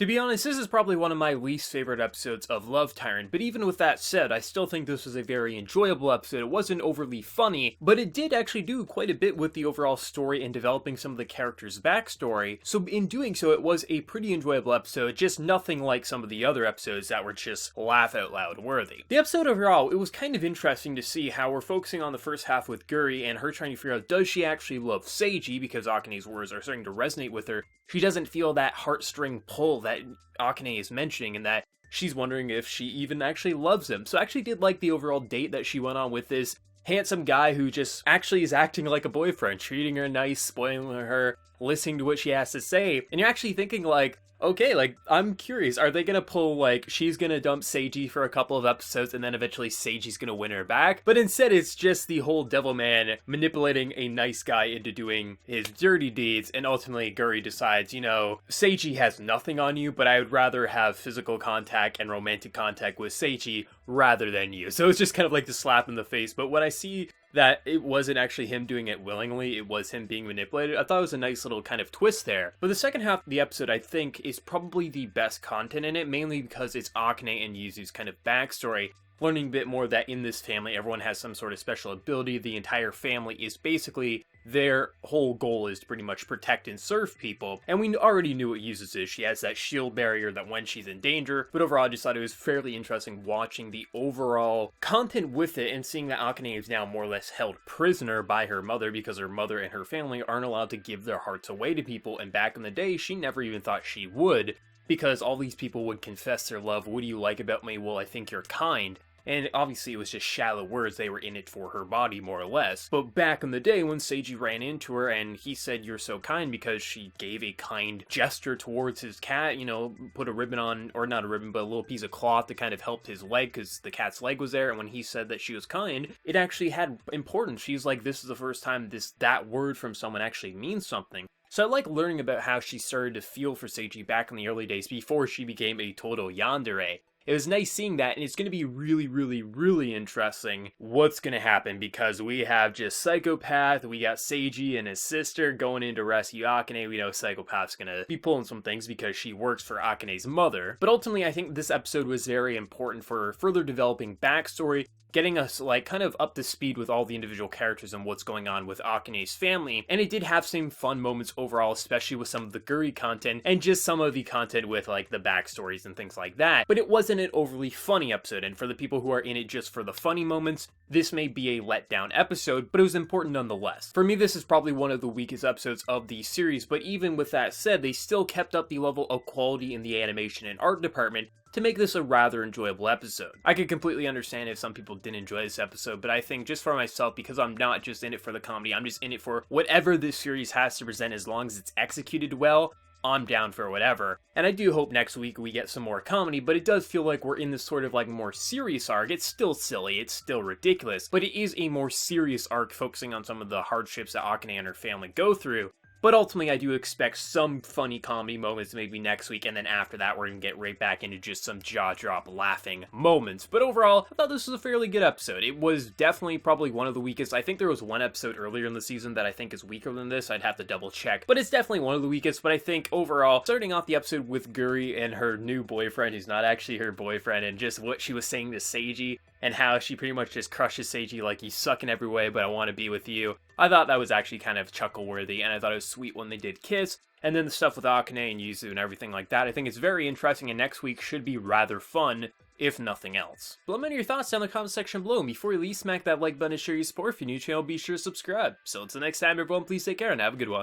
To be honest, this is probably one of my least favorite episodes of Love Tyrant, but even with that said, I still think this was a very enjoyable episode. It wasn't overly funny, but it did actually do quite a bit with the overall story and developing some of the characters' backstory, so in doing so, it was a pretty enjoyable episode, just nothing like some of the other episodes that were just laugh out loud worthy. The episode overall, it was kind of interesting to see how we're focusing on the first half with Guri and her trying to figure out, does she actually love Seiji, because Akane's words are starting to resonate with her. She doesn't feel that heartstring pull that Akane is mentioning, and that she's wondering if she even actually loves him. So I actually did like the overall date that she went on with this handsome guy who just actually is acting like a boyfriend, treating her nice, spoiling her, listening to what she has to say. And you're actually thinking like, okay, like, I'm curious, are they gonna pull, like, she's gonna dump Seiji for a couple of episodes and then eventually Seiji's gonna win her back? But instead, it's just the whole devil man manipulating a nice guy into doing his dirty deeds, and ultimately Guri decides, you know, Seiji has nothing on you, but I would rather have physical contact and romantic contact with Seiji rather than you. So it's just kind of like the slap in the face, but when I see that it wasn't actually him doing it willingly, it was him being manipulated, I thought it was a nice little kind of twist there. But the second half of the episode, I think, is probably the best content in it, mainly because it's Akane and Yuzu's kind of backstory, learning a bit more that in this family, everyone has some sort of special ability. The entire family is basically, their whole goal is to pretty much protect and serve people. And we already knew what Yuzu's is. She has that shield barrier that when she's in danger. But overall, I just thought it was fairly interesting watching the overall content with it and seeing that Akane is now more or less held prisoner by her mother because her mother and her family aren't allowed to give their hearts away to people. And back in the day, she never even thought she would, because all these people would confess their love. What do you like about me? Well, I think you're kind. And obviously it was just shallow words, they were in it for her body, more or less. But back in the day when Seiji ran into her and he said you're so kind because she gave a kind gesture towards his cat, you know, put a ribbon on, or not a ribbon, but a little piece of cloth that kind of helped his leg because the cat's leg was there, and when he said that she was kind, it actually had importance. She's like, this is the first time that word from someone actually means something. So I like learning about how she started to feel for Seiji back in the early days before she became a total yandere. It was nice seeing that, and it's going to be really, really, really interesting what's going to happen, because we have just Psychopath, we got Seiji and his sister going in to rescue Akane. We know Psychopath's going to be pulling some things because she works for Akane's mother. But ultimately, I think this episode was very important for further developing backstory, getting us, like, kind of up to speed with all the individual characters and what's going on with Akane's family. And it did have some fun moments overall, especially with some of the Guri content, and just some of the content with, like, the backstories and things like that. But it wasn't an overly funny episode, and for the people who are in it just for the funny moments, this may be a letdown episode, but it was important nonetheless. For me, this is probably one of the weakest episodes of the series, but even with that said, they still kept up the level of quality in the animation and art department to make this a rather enjoyable episode. I could completely understand if some people didn't enjoy this episode, but I think just for myself, because I'm not just in it for the comedy, I'm just in it for whatever this series has to present. As long as it's executed well, I'm down for whatever. And I do hope next week we get some more comedy, but it does feel like we're in this sort of like more serious arc. It's still silly, it's still ridiculous, but it is a more serious arc focusing on some of the hardships that Akane and her family go through. But ultimately, I do expect some funny comedy moments maybe next week, and then after that, we're going to get right back into just some jaw-drop laughing moments. But overall, I thought this was a fairly good episode. It was definitely probably one of the weakest. I think there was one episode earlier in the season that I think is weaker than this. I'd have to double check. But it's definitely one of the weakest. But I think overall, starting off the episode with Guri and her new boyfriend, who's not actually her boyfriend, and just what she was saying to Seiji, and how she pretty much just crushes Seiji like, you suck in every way, but I want to be with you. I thought that was actually kind of chuckle-worthy, and I thought it was sweet when they did kiss. And then the stuff with Akane and Yuzu and everything like that, I think it's very interesting, and next week should be rather fun, if nothing else. But let me know your thoughts down in the comment section below, and before you leave, smack that like button to show your support. If you're new to the channel, be sure to subscribe. So until next time, everyone, please take care and have a good one.